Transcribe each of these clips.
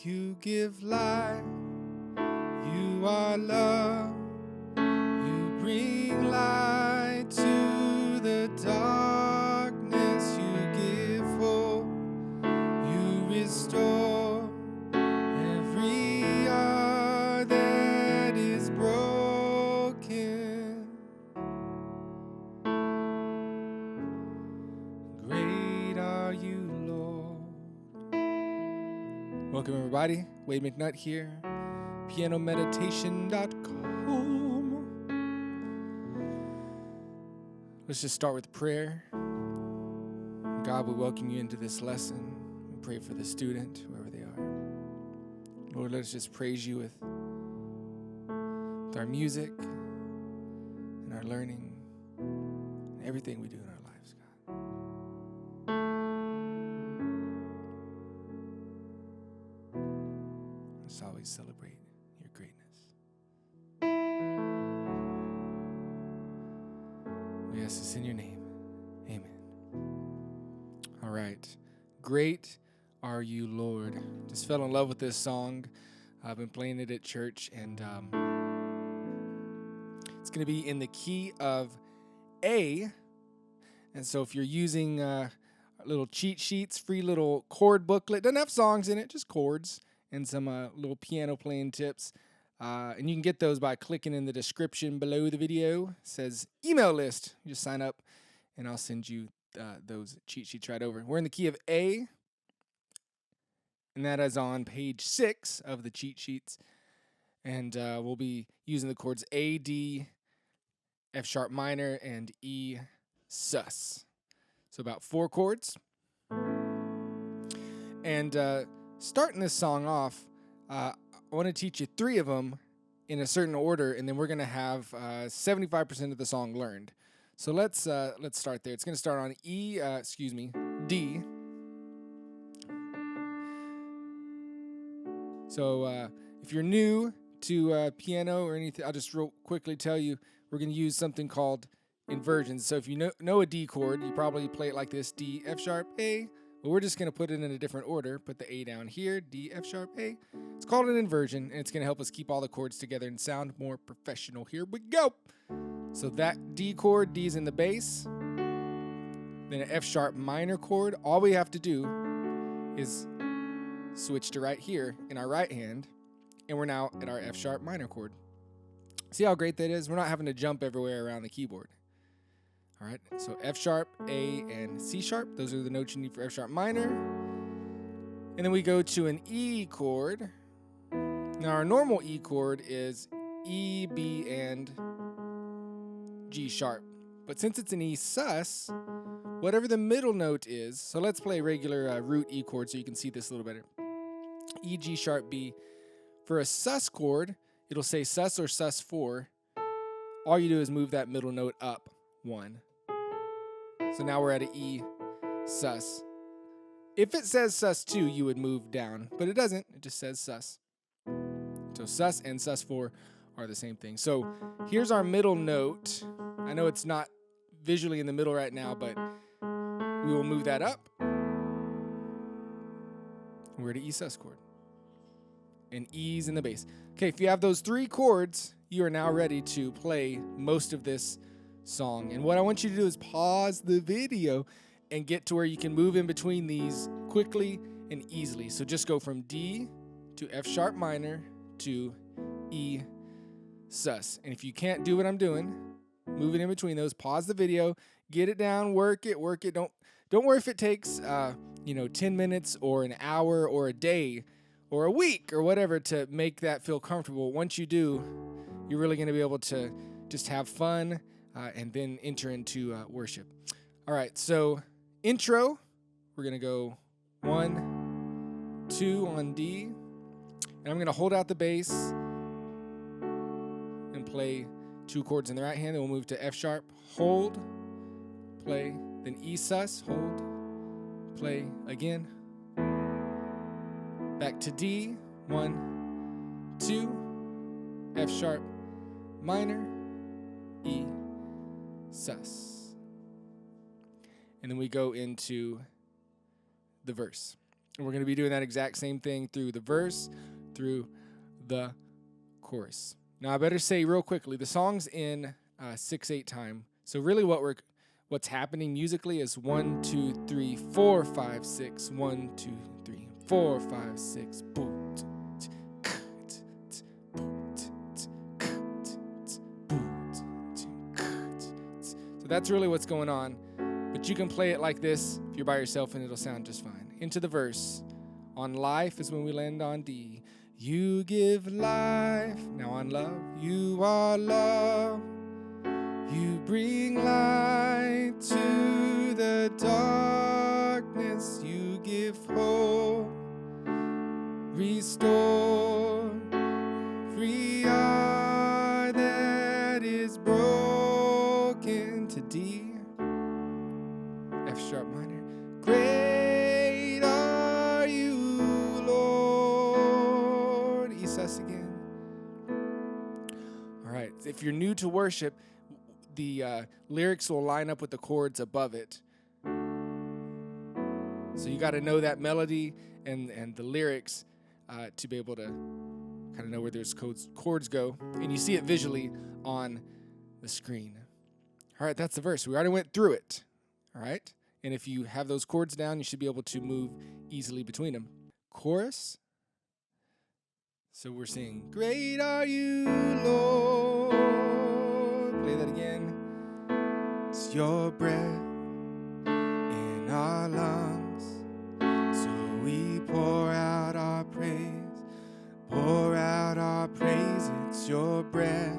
You give life, you are love, you bring light to the darkness, you give hope, you restore every heart that is broken. Great are you, Lord. Welcome, everybody. Wade McNutt here, pianomeditation.com. Let's just start with prayer. God, we welcome you into this lesson. We pray for the student, whoever they are. Lord, let's just praise you with our music and our learning and everything we do in our lives, God. Let's always celebrate your greatness. We ask this in your name. Amen. All right. Great are you, Lord. Just fell in love with this song. I've been playing it at church, and it's going to be in the key of A. And so if you're using little cheat sheets, free little chord booklet, doesn't have songs in it, just chords and some little piano playing tips. And you can get those by clicking in the description below the video. It says email list. You just sign up, and I'll send you those cheat sheets right over. We're in the key of A, and that is on page 6 of the cheat sheets. And we'll be using the chords A, D, F sharp minor, and E sus. So about 4 chords. And starting this song off, I want to teach you 3 of them in a certain order, and then we're going to have 75% of the song learned. So let's start there. It's going to start on D. So if you're new to piano or anything, I'll just real quickly tell you, we're going to use something called inversions. So if you know a D chord, you probably play it like this: D, F sharp, A. But we're just going to put it in a different order. Put the A down here, D, F sharp, A. It's called an inversion, and it's going to help us keep all the chords together and sound more professional. Here we go. So that D chord, D's in the bass. Then an F sharp minor chord. All we have to do is switch to right here in our right hand, and we're now at our F sharp minor chord. See how great that is? We're not having to jump everywhere around the keyboard. All right, so F sharp, A, and C sharp. Those are the notes you need for F sharp minor. And then we go to an E chord. Now our normal E chord is E, B, and G sharp. But since it's an E sus, whatever the middle note is, so let's play regular root E chord so you can see this a little better. E, G sharp, B. For a sus chord, it'll say sus or sus4. All you do is move that middle note up 1. So now we're at an E sus. If it says sus2, you would move down, but it doesn't. It just says sus. So sus and sus4 are the same thing. So here's our middle note. I know it's not visually in the middle right now, but we will move that up. We're at an E sus chord. And E's in the bass. Okay, if you have those 3 chords, you are now ready to play most of this song. And what I want you to do is pause the video and get to where you can move in between these quickly and easily. So just go from D to F sharp minor to E sus. And if you can't do what I'm doing, move it in between those, pause the video, get it down, work it. Don't worry if it takes 10 minutes or an hour or a day or a week or whatever to make that feel comfortable. Once you do, you're really going to be able to just have fun and then enter into worship. All right, so intro, we're going to go 1, 2 on D, and I'm going to hold out the bass and play 2 chords in the right hand, then we'll move to F sharp, hold, play, then E sus, hold, play again. Back to D, 1, 2, F sharp, minor, E, sus. And then we go into the verse. And we're going to be doing that exact same thing through the verse, through the chorus. Now, I better say real quickly, the song's in 6/8 time. So really what's happening musically is 1, 2, 3, 4, 5, 6. 1, 2, 3, 4, 5, 6. So that's really what's going on. But you can play it like this if you're by yourself, and it'll sound just fine. Into the verse. On life is when we land on D. You give life. Now on love. You are love. You bring light to the darkness. You give hope. Restore. Free heart that is broken to D. F sharp minor. Great are you, Lord. E sus again. All right. If you're new to worship, the lyrics will line up with the chords above it. So you got to know that melody and the lyrics to be able to kind of know where those chords go. And you see it visually on the screen. All right, that's the verse. We already went through it. All right? And if you have those chords down, you should be able to move easily between them. Chorus. So we're singing, great are you, Lord. Play that again. It's your breath in our lungs. So we pour out our praise. Pour out our praise. It's your breath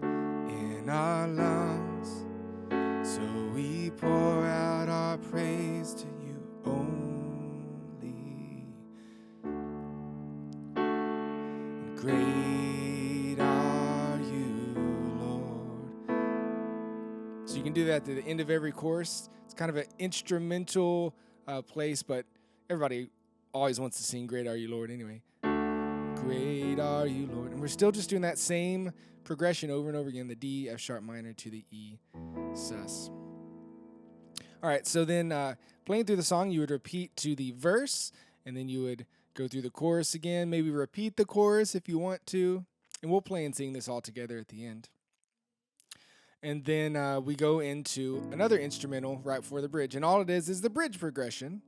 in our lungs. So we pour out our praise to you only. And great are you, Lord. So you can do that at the end of every chorus. It's kind of an instrumental place, but everybody always wants to sing Great Are You, Lord, anyway. Great are you, Lord. And we're still just doing that same progression over and over again, the D, F sharp minor to the E sus. All right, so then playing through the song, you would repeat to the verse, and then you would go through the chorus again, maybe repeat the chorus if you want to, and we'll play and sing this all together at the end. And then we go into another instrumental right before the bridge, and all it is the bridge progression.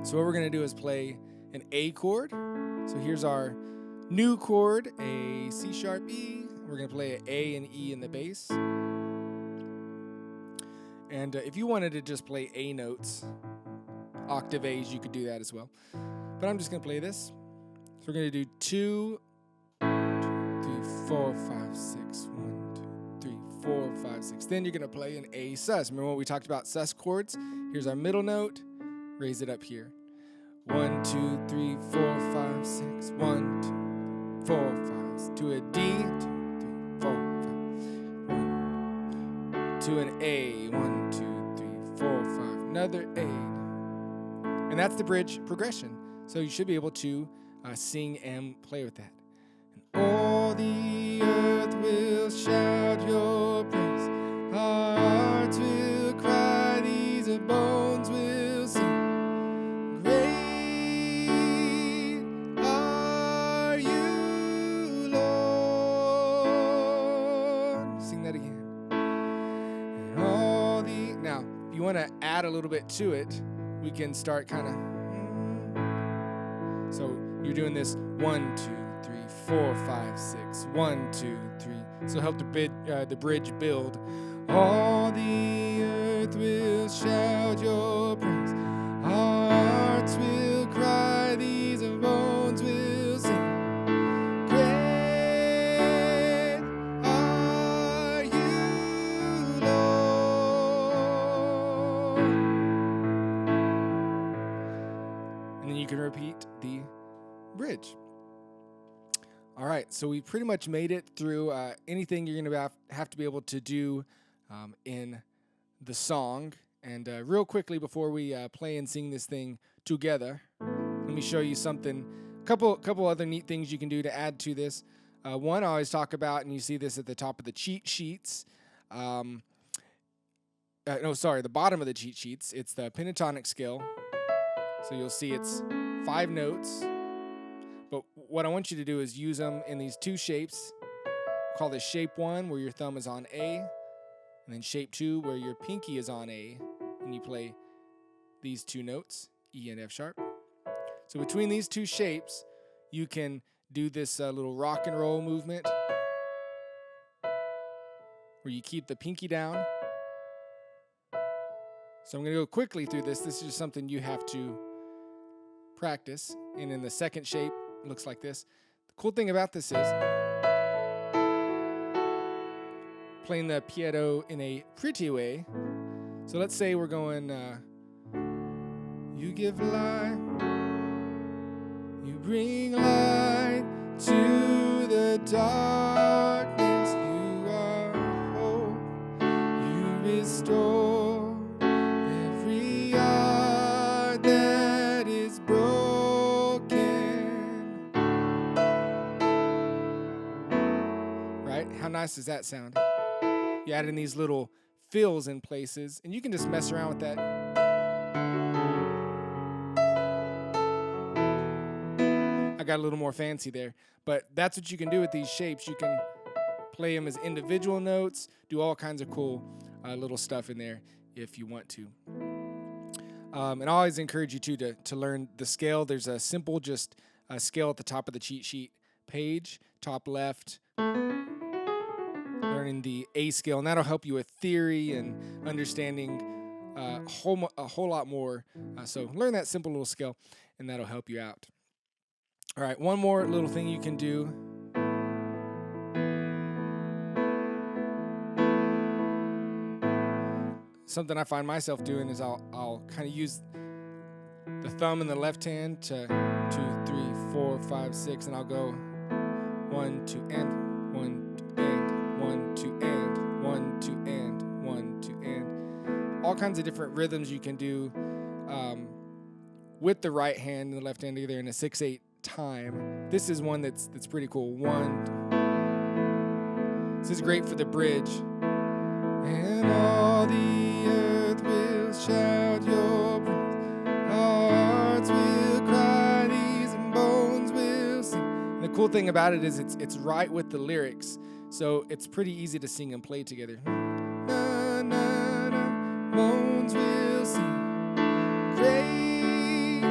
So what we're going to do is play an A chord. So here's our new chord, a C sharp E. We're going to play an A and E in the bass. And if you wanted to just play A notes, octave A's, you could do that as well. But I'm just going to play this. So we're going to do 2, 3, 4, 5, 6. 1, 2, 3, 4, 5, 6. Then you're going to play an A sus. Remember what we talked about sus chords? Here's our middle note. Raise it up here. 1, 2, 3, 4, 5, 6. 1, 2, 4, 5. To a D. 2, 3, 4, 5. 1. To an A. 1, 2, 3, 4, 5. Another A. And that's the bridge progression. So you should be able to sing and play with that. And all the earth will shout your praise. Our hearts will cry. These bones will sing. Want to add a little bit to it, we can start kind of. So you're doing this 1, 2, 3, 4, 5, 6. 1, 2, 3. So help the bridge build. All the earth will shout your praise. Our hearts will cry. These bones will sing. You can repeat the bridge. All right, so we pretty much made it through anything you're going to have to be able to do in the song. And real quickly before we play and sing this thing together, let me show you something. Couple other neat things you can do to add to this. One I always talk about, and you see this at the top of the cheat sheets. The bottom of the cheat sheets. It's the pentatonic scale. So you'll see it's 5 notes. But what I want you to do is use them in these 2 shapes. We'll call this shape 1, where your thumb is on A, and then shape 2, where your pinky is on A, and you play these 2 notes, E and F sharp. So between these 2 shapes, you can do this little rock and roll movement where you keep the pinky down. So I'm going to go quickly through this. This is just something you have to practice. And in the second shape, it looks like this. The cool thing about this is playing the piano in a pretty way. So let's say we're going, you give light, you bring light to the darkness, you are hope, you restore every heart that is broken. Right? How nice does that sound? You add in these little fills in places, and you can just mess around with that. I got a little more fancy there, but that's what you can do with these shapes. You can play them as individual notes, do all kinds of cool little stuff in there if you want to. And I always encourage you to learn the scale. There's a simple just scale at the top of the cheat sheet page, top left, learning the A scale, and that'll help you with theory and understanding a whole lot more. So learn that simple little scale, and that'll help you out. All right, one more little thing you can do. Something I find myself doing is I'll kind of use the thumb in the left hand to 2, 3, 4, 5, 6, and I'll go 1, 2, and 1, 2, and 1, 2, and 1, 2, and 1, 2, and all kinds of different rhythms you can do with the right hand and the left hand together in a 6/8 time. This is one that's pretty cool. 1. This is great for the bridge. And all the earth will shout your praise. Our hearts will cry, knees and bones will sing. And the cool thing about it is it's right with the lyrics, so it's pretty easy to sing and play together. Na, na, na, bones will sing. Great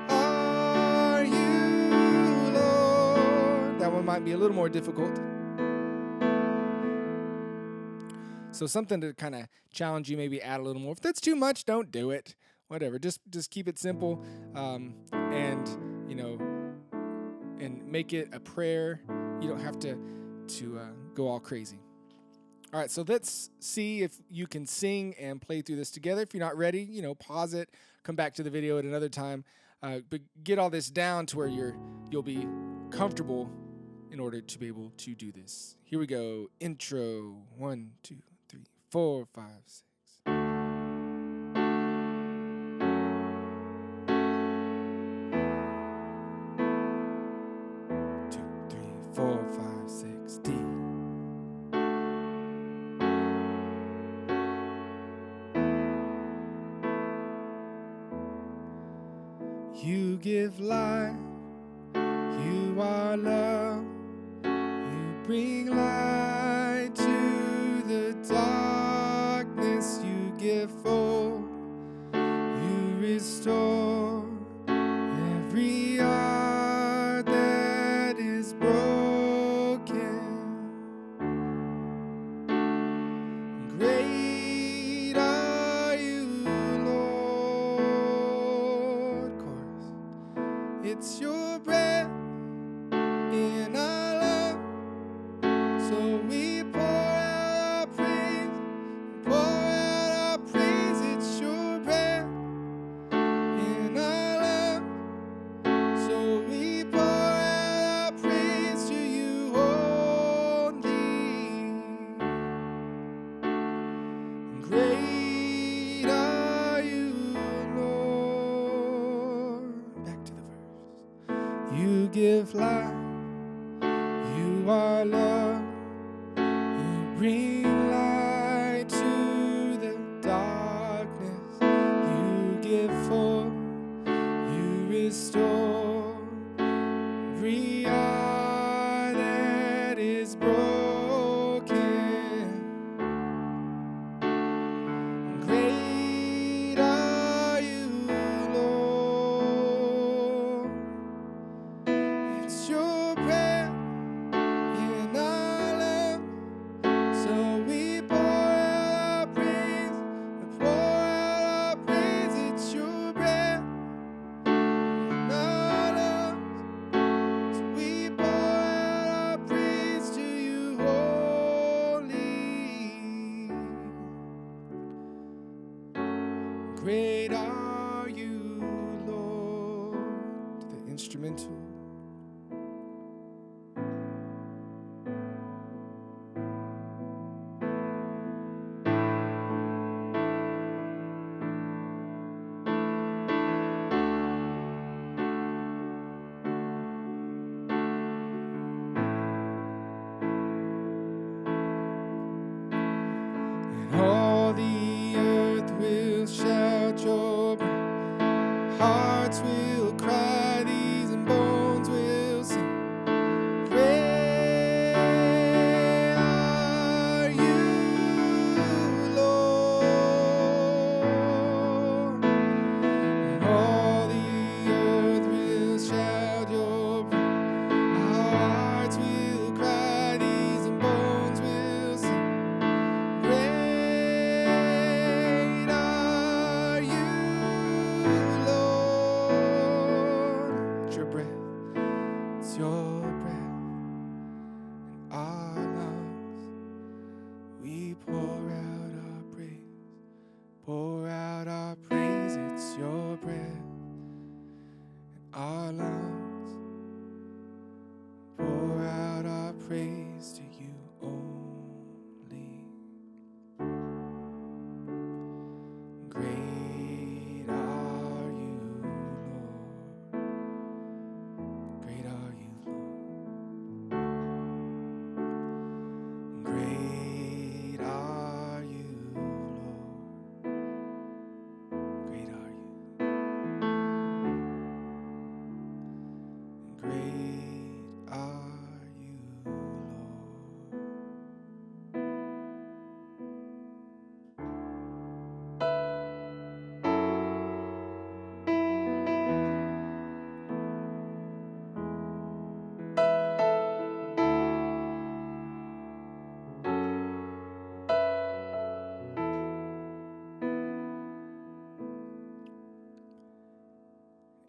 are you, Lord. That one might be a little more difficult. So something to kind of challenge you, maybe add a little more. If that's too much, don't do it. Whatever, just keep it simple, and make it a prayer. You don't have to go all crazy. All right, so let's see if you can sing and play through this together. If you're not ready, pause it, come back to the video at another time, but get all this down to where you'll be comfortable in order to be able to do this. Here we go. Intro. 1, 2, 3, 4, 5, 6. 2, 3, 4, 5, 6. D. You give life. You are love. You bring light to the darkness. You give hope. You restore every heart that is broken. Great are you, Lord. Chorus. It's your breath in our love, so we pour out our praise, It's your breath in our love, so we pour out our praise to you only. Great are you, Lord. Back to the verse. You give life. You are love, you bring light to the darkness, you give hope, instrumental. All the earth will shout your praise. Hearts will cry, these and bones will sing. Great are you, Lord. And all the earth will shout your praise. Our hearts will cry, these and bones will sing. Great are you, Lord. It's your breath, it's your breath in our lungs. We pour out our praise, pour out our praise. It's your breath in our lungs. Pour out our praise to you only. Great are you, Lord. Great are you, Lord. Great are you, Lord. Great are you. Great are you, Lord.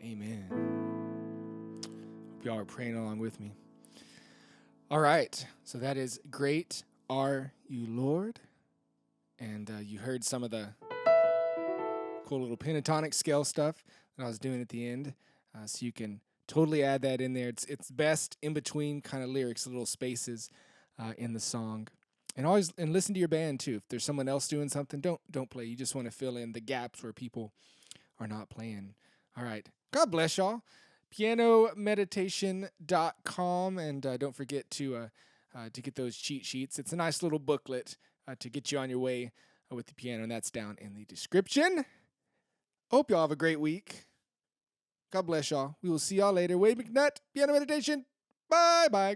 Amen. Hope y'all are praying along with me. All right, so that is Great Are You, Lord. And you heard some of the cool little pentatonic scale stuff that I was doing at the end. So you can totally add that in there. It's best in between kind of lyrics, little spaces in the song. And listen to your band too. If there's someone else doing something, don't play. You just want to fill in the gaps where people are not playing. All right. God bless y'all. PianoMeditation.com, and don't forget to get those cheat sheets. It's a nice little booklet to get you on your way with the piano, and that's down in the description. Hope y'all have a great week. God bless y'all. We will see y'all later. Wade McNutt, Piano Meditation. Bye-bye.